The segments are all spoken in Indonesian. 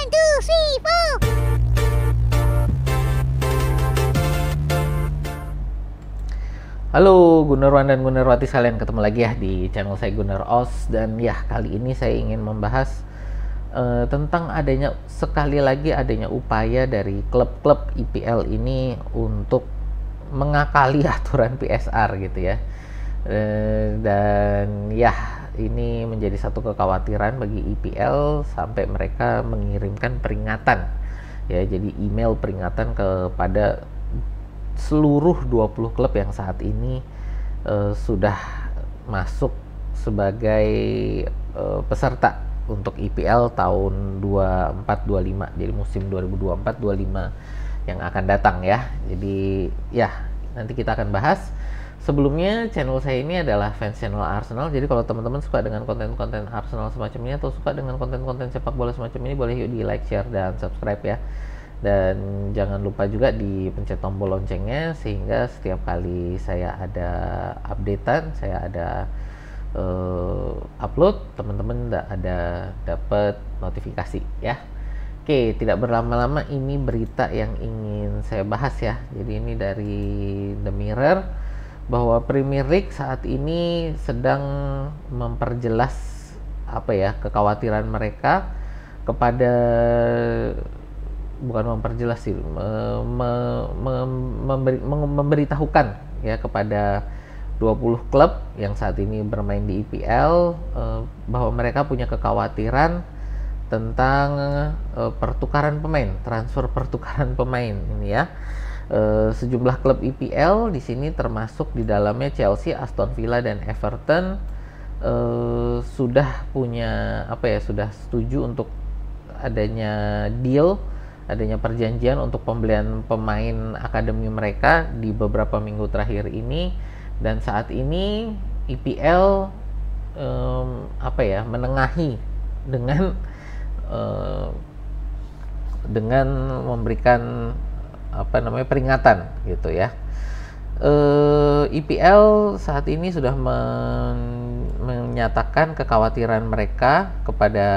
One, two, three, four. Halo Gunerwan dan Gunerwati sekalian, ketemu lagi ya di channel saya Guner Os. Dan ya, kali ini saya ingin membahas tentang sekali lagi adanya upaya dari klub-klub IPL ini untuk mengakali aturan PSR gitu ya. Dan ya, ini menjadi satu kekhawatiran bagi IPL sampai mereka mengirimkan peringatan ya, jadi email peringatan kepada seluruh 20 klub yang saat ini sudah masuk sebagai peserta untuk IPL tahun 24-25, jadi musim 2024-25 yang akan datang ya. Jadi ya, nanti kita akan bahas. Sebelumnya, channel saya ini adalah fans channel Arsenal, jadi kalau teman-teman suka dengan konten-konten Arsenal semacam ini atau suka dengan konten-konten sepak bola semacam ini, boleh yuk di like, share, dan subscribe ya. Dan jangan lupa juga dipencet tombol loncengnya, sehingga setiap kali saya ada updatean, saya ada upload, teman-teman dapat notifikasi ya. Oke, tidak berlama-lama, ini berita yang ingin saya bahas ya. Jadi ini dari The Mirror, bahwa Premier League saat ini sedang memperjelas kekhawatiran mereka kepada, bukan memperjelas sih, memberitahukan ya kepada 20 klub yang saat ini bermain di IPL bahwa mereka punya kekhawatiran tentang pertukaran pemain, transfer pertukaran pemain ini ya. Sejumlah klub IPL di sini termasuk di dalamnya Chelsea, Aston Villa, dan Everton sudah sudah setuju untuk adanya perjanjian untuk pembelian pemain akademi mereka di beberapa minggu terakhir ini. Dan saat ini IPL menengahi dengan memberikan peringatan gitu ya. IPL saat ini sudah menyatakan kekhawatiran mereka kepada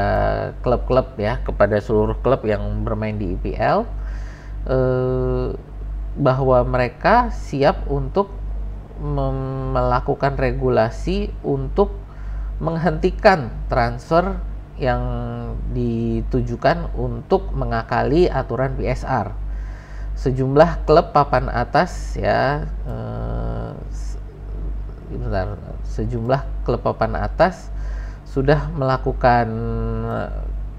klub-klub ya, kepada seluruh klub yang bermain di IPL, bahwa mereka siap untuk melakukan regulasi untuk menghentikan transfer yang ditujukan untuk mengakali aturan PSR. Sejumlah klub papan atas ya, sejumlah klub papan atas sudah melakukan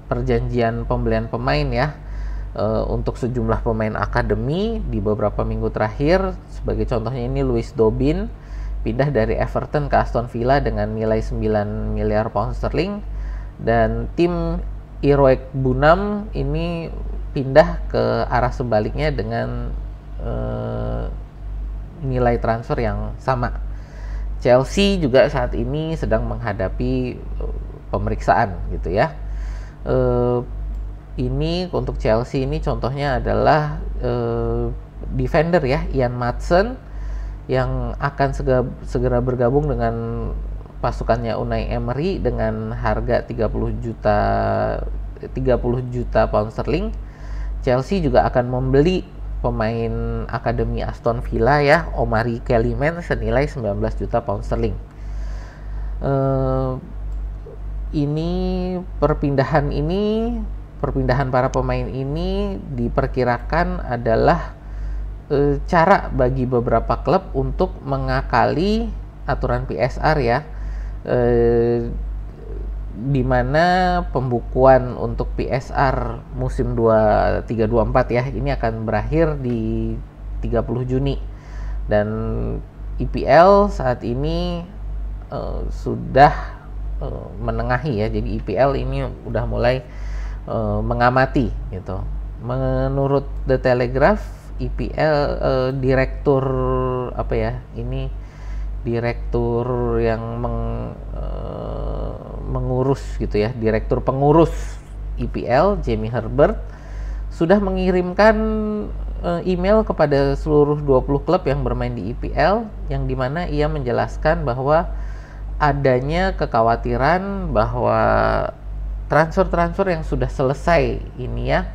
perjanjian pembelian pemain ya, untuk sejumlah pemain akademi di beberapa minggu terakhir. Sebagai contohnya ini Lewis Dobbin pindah dari Everton ke Aston Villa dengan nilai 9 miliar pound sterling, dan tim Iroek Bunam ini pindah ke arah sebaliknya dengan nilai transfer yang sama. Chelsea juga saat ini sedang menghadapi pemeriksaan gitu ya. Ini untuk Chelsea ini contohnya adalah defender ya, Ian Maatsen, yang akan segera bergabung dengan pasukannya Unai Emery dengan harga 30 juta pound sterling. Chelsea juga akan membeli pemain akademi Aston Villa ya, Omari Kellyman, senilai 19 juta pound sterling. Perpindahan para pemain ini diperkirakan adalah cara bagi beberapa klub untuk mengakali aturan PSR ya, di mana pembukuan untuk PSR musim 23-24 ya, ini akan berakhir di 30 Juni. Dan IPL saat ini sudah menengahi ya, jadi IPL ini udah mulai mengamati gitu. Menurut The Telegraph, IPL direktur direktur yang mengurus gitu ya, direktur pengurus IPL Jamie Herbert sudah mengirimkan email kepada seluruh 20 klub yang bermain di IPL, yang dimana ia menjelaskan bahwa adanya kekhawatiran bahwa transfer yang sudah selesai ini ya,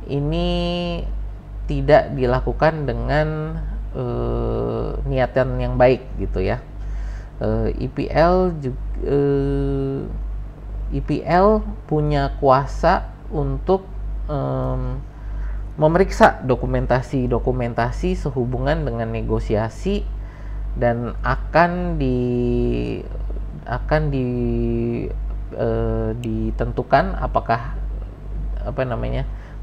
ini tidak dilakukan dengan niatan yang baik gitu ya. IPL punya kuasa untuk memeriksa dokumentasi sehubungan dengan negosiasi, dan akan ditentukan apakah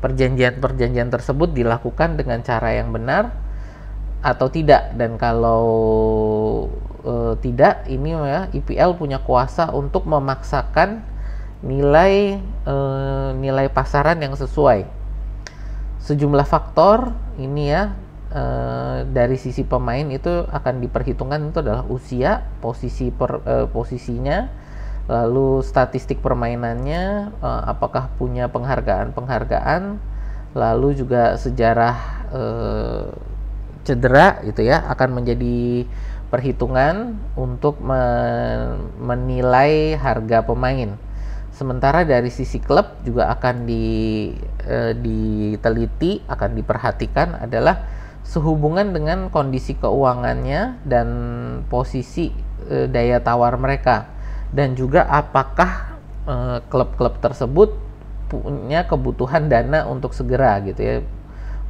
perjanjian tersebut dilakukan dengan cara yang benar atau tidak. Dan kalau tidak, ini ya, IPL punya kuasa untuk memaksakan nilai pasaran yang sesuai. Sejumlah faktor ini ya, dari sisi pemain itu akan diperhitungkan, itu adalah usia, posisinya, lalu statistik permainannya, apakah punya penghargaan, lalu juga sejarah cedera gitu ya, akan menjadi perhitungan untuk menilai harga pemain. Sementara dari sisi klub juga akan diteliti, akan diperhatikan adalah sehubungan dengan kondisi keuangannya dan posisi daya tawar mereka, dan juga apakah klub-klub tersebut punya kebutuhan dana untuk segera gitu ya,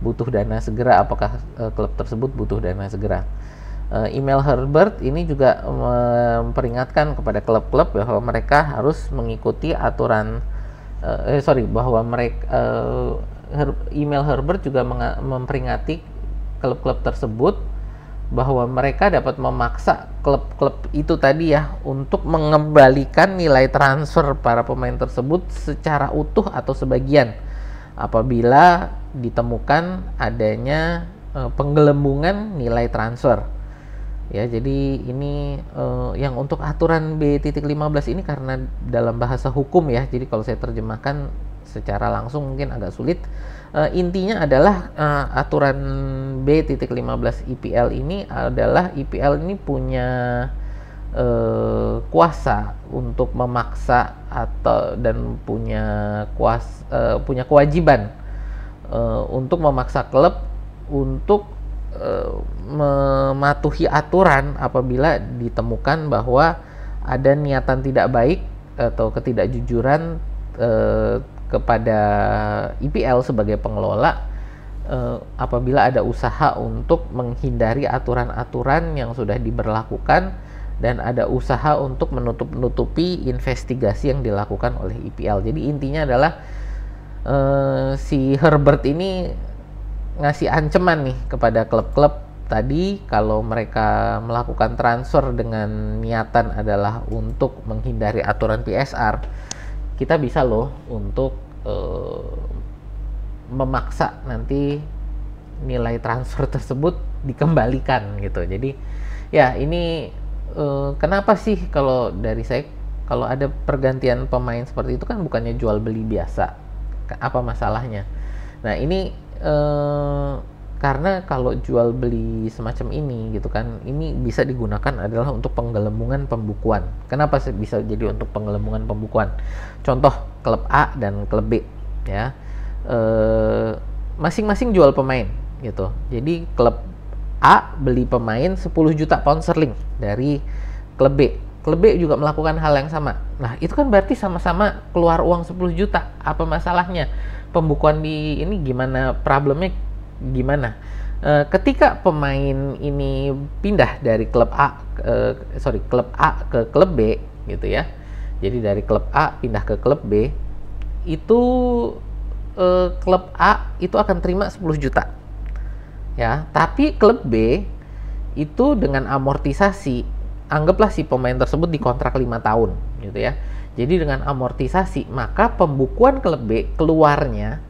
butuh dana segera, apakah klub tersebut butuh dana segera. Email Herbert ini juga memperingatkan kepada klub-klub bahwa mereka harus mengikuti aturan email Herbert juga memperingati klub-klub tersebut bahwa mereka dapat memaksa klub-klub itu tadi ya untuk mengembalikan nilai transfer para pemain tersebut secara utuh atau sebagian apabila ditemukan adanya penggelembungan nilai transfer. Ya, jadi ini yang untuk aturan B.15 ini karena dalam bahasa hukum ya, jadi kalau saya terjemahkan secara langsung mungkin agak sulit. Intinya adalah aturan B.15 IPL ini adalah IPL ini punya kuasa untuk memaksa dan punya kewajiban untuk memaksa klub untuk mematuhi aturan apabila ditemukan bahwa ada niatan tidak baik atau ketidakjujuran kepada IPL sebagai pengelola, apabila ada usaha untuk menghindari aturan-aturan yang sudah diberlakukan dan ada usaha untuk menutupi investigasi yang dilakukan oleh IPL. Jadi intinya adalah si Herbert ini ngasih ancaman nih kepada klub-klub tadi, kalau mereka melakukan transfer dengan niatan adalah untuk menghindari aturan PSR, kita bisa loh untuk memaksa nanti nilai transfer tersebut dikembalikan gitu. Jadi ya ini kenapa sih kalau dari saya, kalau ada pergantian pemain seperti itu kan bukannya jual beli biasa, apa masalahnya? Nah ini karena kalau jual beli semacam ini gitu kan, ini bisa digunakan adalah untuk penggelembungan pembukuan. Kenapa bisa jadi untuk penggelembungan pembukuan? Contoh klub A dan klub B ya, masing-masing jual pemain gitu. Jadi klub A beli pemain 10 juta pound sterling dari klub B. Klub B juga melakukan hal yang sama. Nah, itu kan berarti sama-sama keluar uang 10 juta. Apa masalahnya? Pembukuan di ini gimana, problemnya gimana? Ketika pemain ini pindah dari klub A ke klub B gitu ya. Jadi dari klub A pindah ke klub B, itu klub A itu akan terima 10 juta. Ya, tapi klub B itu dengan amortisasi, anggaplah si pemain tersebut dikontrak 5 tahun gitu ya. Jadi dengan amortisasi, maka pembukuan klub B keluarnya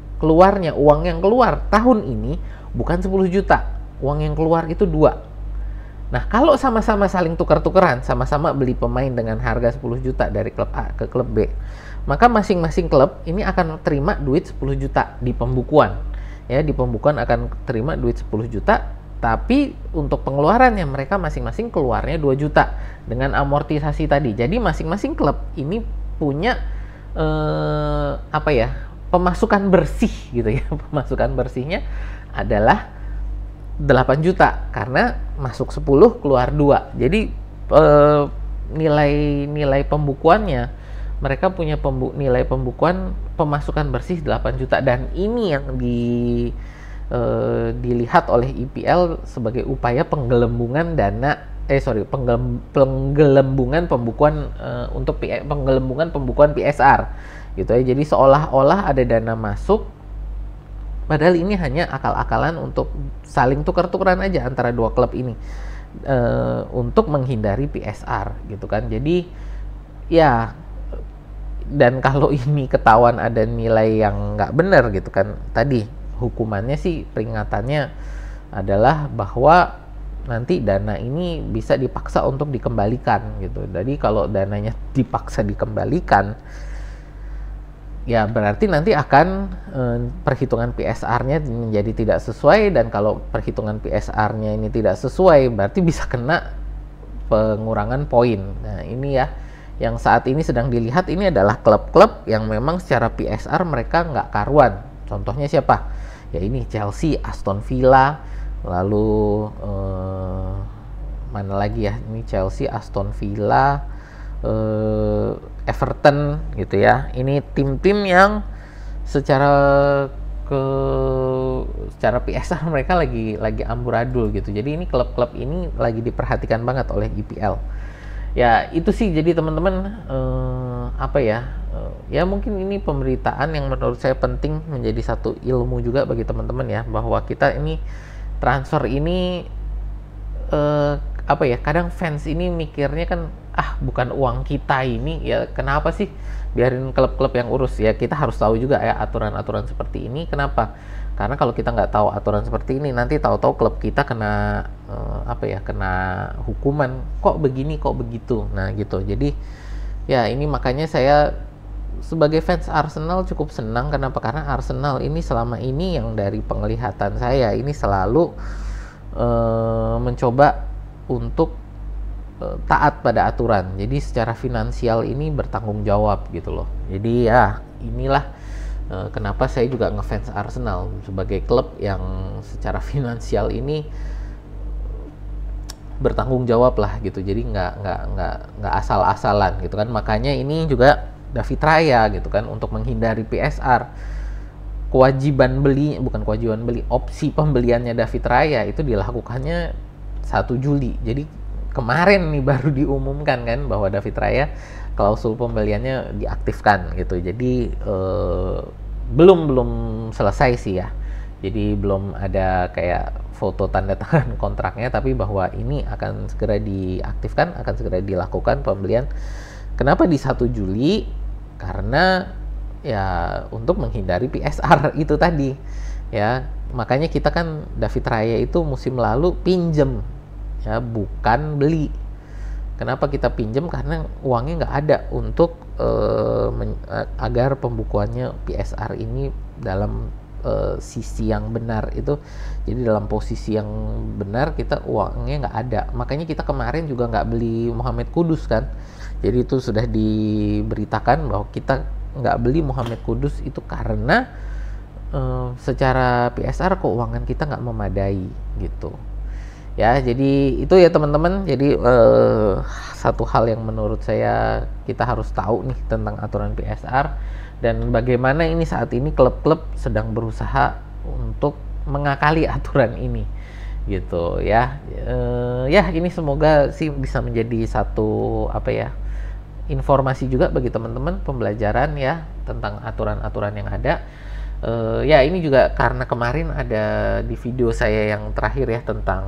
uang yang keluar tahun ini bukan 10 juta. Uang yang keluar itu 2. Nah, kalau sama-sama saling tukar-tukeran, sama-sama beli pemain dengan harga 10 juta dari klub A ke klub B, maka masing-masing klub ini akan terima duit 10 juta di pembukuan. Ya, di pembukuan akan terima duit 10 juta, tapi untuk pengeluarannya mereka masing-masing keluarnya 2 juta dengan amortisasi tadi. Jadi masing-masing klub ini punya apa ya, pemasukan bersih gitu ya. Pemasukan bersihnya adalah 8 juta karena masuk 10 keluar 2. Jadi nilai pembukuannya, mereka punya nilai pembukuan pemasukan bersih 8 juta, dan ini yang dilihat oleh IPL sebagai upaya penggelembungan penggelembungan pembukuan untuk penggelembungan pembukuan PSR gitu ya. Jadi seolah-olah ada dana masuk, padahal ini hanya akal-akalan untuk saling tukar-tukaran aja antara dua klub ini untuk menghindari PSR gitu kan. Jadi ya, dan kalau ini ketahuan ada nilai yang nggak benar gitu kan, tadi hukumannya sih, peringatannya adalah bahwa nanti dana ini bisa dipaksa untuk dikembalikan gitu. Jadi kalau dananya dipaksa dikembalikan, ya berarti nanti akan perhitungan PSR-nya menjadi tidak sesuai, dan kalau perhitungan PSR-nya ini tidak sesuai, berarti bisa kena pengurangan poin. Nah ini ya, yang saat ini sedang dilihat ini adalah klub-klub yang memang secara PSR mereka nggak karuan. Contohnya siapa? Ya ini Chelsea, Aston Villa, lalu mana lagi ya? Ini Chelsea, Aston Villa, Everton gitu ya. Ini tim-tim yang secara PSR mereka lagi amburadul gitu. Jadi ini klub-klub ini lagi diperhatikan banget oleh IPL. Ya itu sih, jadi teman-teman ya mungkin ini pemberitaan yang menurut saya penting, menjadi satu ilmu juga bagi teman-teman ya, bahwa kita ini transfer ini kadang fans ini mikirnya kan, bukan uang kita ini, ya kenapa sih biarin klub-klub yang urus. Ya kita harus tahu juga ya aturan-aturan seperti ini. Kenapa? Karena kalau kita nggak tahu aturan seperti ini, nanti tahu-tahu klub kita kena kena hukuman, kok begini kok begitu. Nah gitu. Jadi ya ini makanya saya sebagai fans Arsenal cukup senang. Kenapa? Karena Arsenal ini selama ini, yang dari penglihatan saya ini, selalu mencoba untuk taat pada aturan. Jadi secara finansial ini bertanggung jawab gitu loh. Jadi ya inilah kenapa saya juga ngefans Arsenal, sebagai klub yang secara finansial ini bertanggung jawab lah gitu. Jadi nggak asal-asalan gitu kan. Makanya ini juga David Raya gitu kan, untuk menghindari PSR, opsi pembeliannya David Raya itu dilakukannya 1 Juli. Jadi kemarin nih baru diumumkan kan bahwa David Raya klausul pembeliannya diaktifkan gitu. Jadi belum selesai sih ya. Jadi belum ada kayak foto tanda tangan kontraknya, tapi bahwa ini akan segera diaktifkan, akan segera dilakukan pembelian. Kenapa di 1 Juli? Karena ya untuk menghindari PSR itu tadi ya. Makanya kita kan David Raya itu musim lalu pinjem ya, bukan beli. Kenapa kita pinjem? Karena uangnya nggak ada untuk agar pembukuannya PSR ini dalam sisi yang benar itu. Jadi dalam posisi yang benar, kita uangnya nggak ada. Makanya kita kemarin juga nggak beli Mohamed Kudus kan. Jadi itu sudah diberitakan bahwa kita nggak beli Mohamed Kudus itu karena secara PSR keuangan kita nggak memadai gitu ya. Jadi itu ya teman-teman. Jadi satu hal yang menurut saya kita harus tahu nih tentang aturan PSR, dan bagaimana ini saat ini klub-klub sedang berusaha untuk mengakali aturan ini gitu ya. Ya ini semoga sih bisa menjadi satu informasi juga bagi teman-teman, pembelajaran ya tentang aturan-aturan yang ada. Ya ini juga karena kemarin ada di video saya yang terakhir ya tentang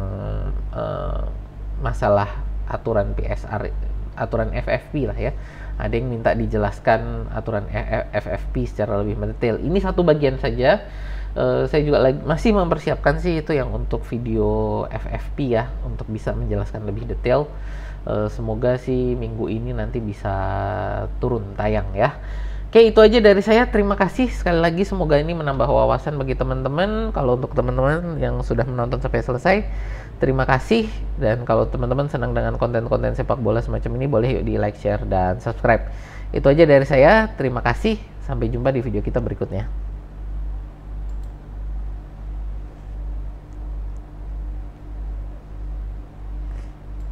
masalah aturan PSR, aturan FFP lah ya. Ada yang minta dijelaskan aturan FFP secara lebih mendetail. Ini satu bagian saja. Saya juga masih mempersiapkan sih itu yang untuk video FFP ya, untuk bisa menjelaskan lebih detail. Semoga sih minggu ini nanti bisa turun tayang ya. Oke, itu aja dari saya. Terima kasih sekali lagi. Semoga ini menambah wawasan bagi teman-teman. Kalau untuk teman-teman yang sudah menonton sampai selesai, terima kasih. Dan kalau teman-teman senang dengan konten-konten sepak bola semacam ini, boleh yuk di like, share, dan subscribe. Itu aja dari saya. Terima kasih. Sampai jumpa di video kita berikutnya.